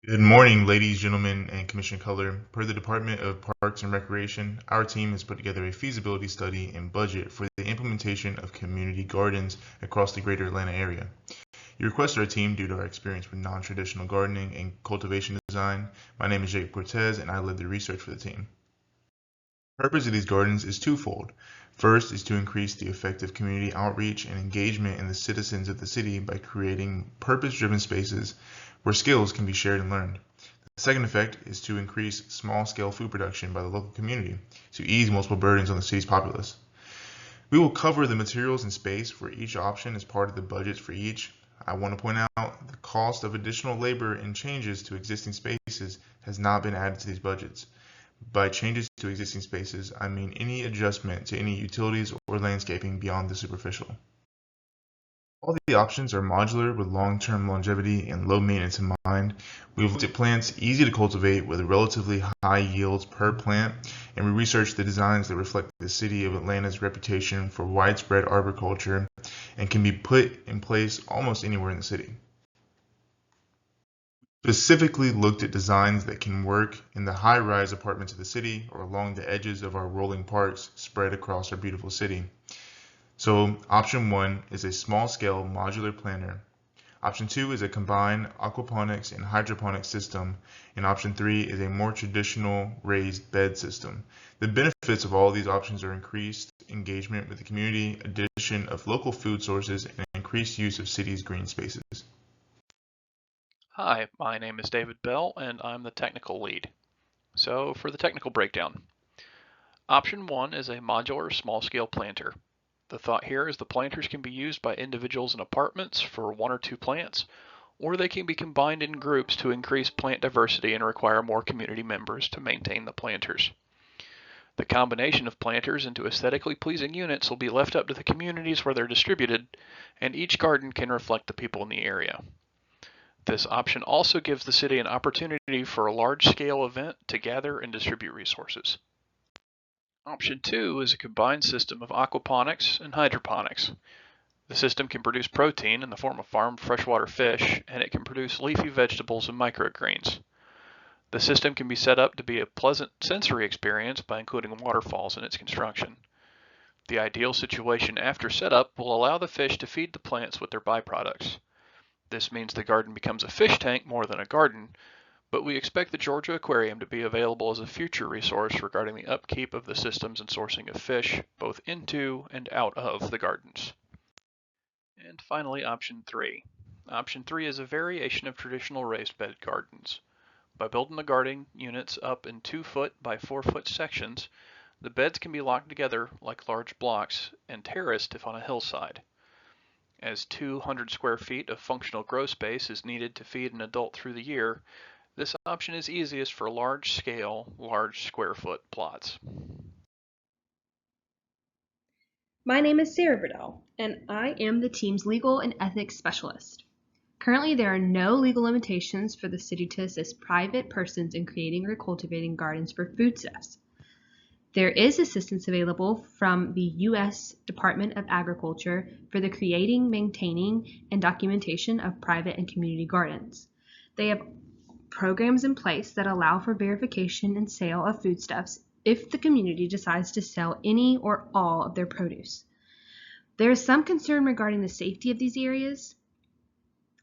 Good morning, ladies, gentlemen, and Commissioner Color. Per the Department of Parks and Recreation, our team has put together a feasibility study and budget for the implementation of community gardens across the greater Atlanta area. You requested our team due to our experience with non-traditional gardening and cultivation design. My name is Cortez, and I led the research for the team. The purpose of these gardens is twofold. First is to increase the effective community outreach and engagement in the citizens of the city by creating purpose-driven spaces where skills can be shared and learned. The second effect is to increase small-scale food production by the local community to ease multiple burdens on the city's populace. We will cover the materials and space for each option as part of the budgets for each. I want to point out the cost of additional labor and changes to existing spaces has not been added to these budgets. By changes to existing spaces, I mean any adjustment to any utilities or landscaping beyond the superficial. All the options are modular with long-term longevity and low maintenance in mind. We've looked at plants easy to cultivate with relatively high yields per plant, and we researched the designs that reflect the city of Atlanta's reputation for widespread arboriculture and can be put in place almost anywhere in the city. Specifically looked at designs that can work in the high-rise apartments of the city or along the edges of our rolling parks spread across our beautiful city. So option 1 is a small-scale modular planter. Option 2 is a combined aquaponics and hydroponics system, and option 3 is a more traditional raised bed system. The benefits of all of these options are increased engagement with the community, addition of local food sources, and increased use of cities' green spaces. Hi, my name is David Bell and I'm the technical lead. So for the technical breakdown, option 1 is a modular small-scale planter. The thought here is the planters can be used by individuals in apartments for 1 or 2 plants, or they can be combined in groups to increase plant diversity and require more community members to maintain the planters. The combination of planters into aesthetically pleasing units will be left up to the communities where they're distributed, and each garden can reflect the people in the area. This option also gives the city an opportunity for a large-scale event to gather and distribute resources. Option 2 is a combined system of aquaponics and hydroponics. The system can produce protein in the form of farmed freshwater fish, and it can produce leafy vegetables and microgreens. The system can be set up to be a pleasant sensory experience by including waterfalls in its construction. The ideal situation after setup will allow the fish to feed the plants with their byproducts. This means the garden becomes a fish tank more than a garden, but we expect the Georgia Aquarium to be available as a future resource regarding the upkeep of the systems and sourcing of fish, both into and out of the gardens. And finally, option 3. Option 3 is a variation of traditional raised bed gardens. By building the garden units up in 2-foot by 4-foot sections, the beds can be locked together like large blocks and terraced if on a hillside. As 200 square feet of functional grow space is needed to feed an adult through the year, this option is easiest for large-scale, large square foot plots. My name is Sarah Verdell, and I am the team's legal and ethics specialist. Currently, there are no legal limitations for the city to assist private persons in creating or cultivating gardens for foodstuffs. There is assistance available from the U.S. Department of Agriculture for the creating, maintaining, and documentation of private and community gardens. They have programs in place that allow for verification and sale of foodstuffs if the community decides to sell any or all of their produce. There is some concern regarding the safety of these areas.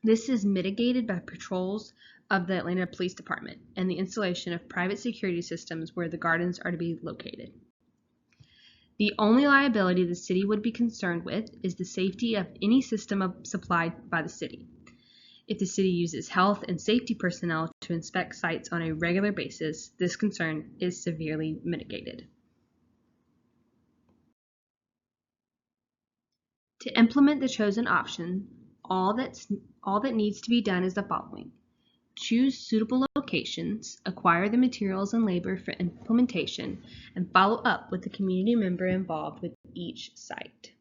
This is mitigated by patrols of the Atlanta Police Department and the installation of private security systems where the gardens are to be located. The only liability the city would be concerned with is the safety of any system supplied by the city. If the city uses health and safety personnel to inspect sites on a regular basis, this concern is severely mitigated. To implement the chosen option, all that needs to be done is the following. Choose suitable locations, acquire the materials and labor for implementation, and follow up with the community member involved with each site.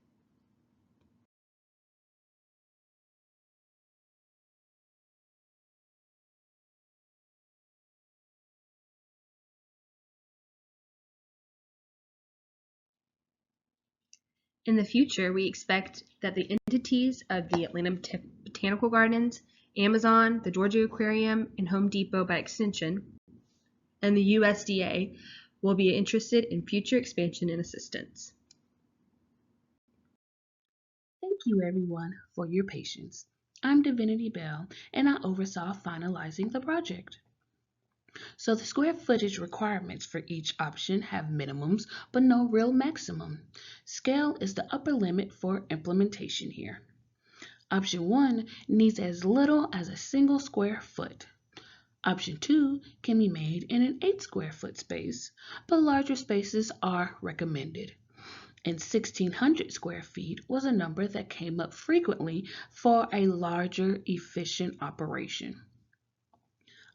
In the future, we expect that the entities of the Atlanta Botanical Gardens Amazon, the Georgia Aquarium, and Home Depot by extension, and the USDA will be interested in future expansion and assistance. Thank you everyone for your patience. I'm Divinity Bell and I oversaw finalizing the project. So the square footage requirements for each option have minimums but no real maximum. Scale is the upper limit for implementation here. Option 1 needs as little as a single square foot. Option 2 can be made in an 8 square foot space, but larger spaces are recommended. And 1,600 square feet was a number that came up frequently for a larger, efficient operation.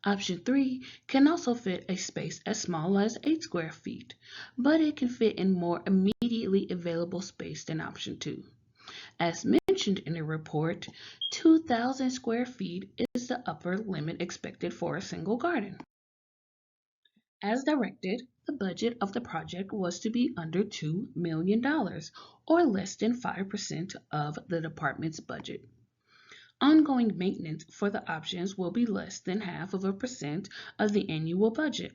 Option 3 can also fit a space as small as 8 square feet, but it can fit in more immediately available space than option 2. As mentioned in the report, 2,000 square feet is the upper limit expected for a single garden. As directed, the budget of the project was to be under $2 million, or less than 5% of the department's budget. Ongoing maintenance for the options will be less than 0.5% of the annual budget.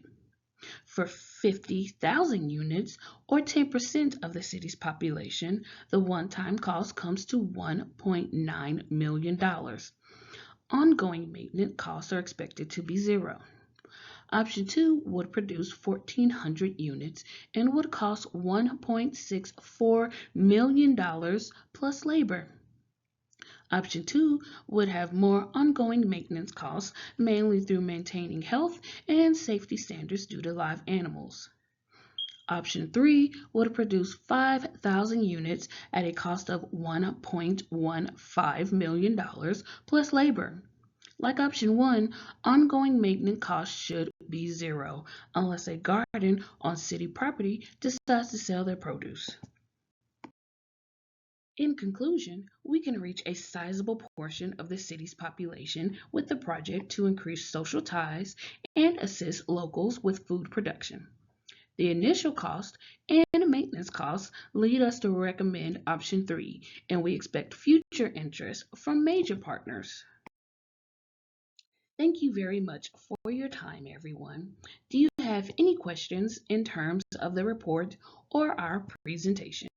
For 50,000 units, or 10% of the city's population, the one-time cost comes to $1.9 million. Ongoing maintenance costs are expected to be zero. Option 2 would produce 1,400 units and would cost $1.64 million plus labor. Option 2 would have more ongoing maintenance costs, mainly through maintaining health and safety standards due to live animals. Option 3 would produce 5,000 units at a cost of $1.15 million plus labor. Like option 1, ongoing maintenance costs should be zero unless a garden on city property decides to sell their produce. In conclusion, we can reach a sizable portion of the city's population with the project to increase social ties and assist locals with food production. The initial cost and maintenance costs lead us to recommend option 3, and we expect future interest from major partners. Thank you very much for your time, everyone. Do you have any questions in terms of the report or our presentation?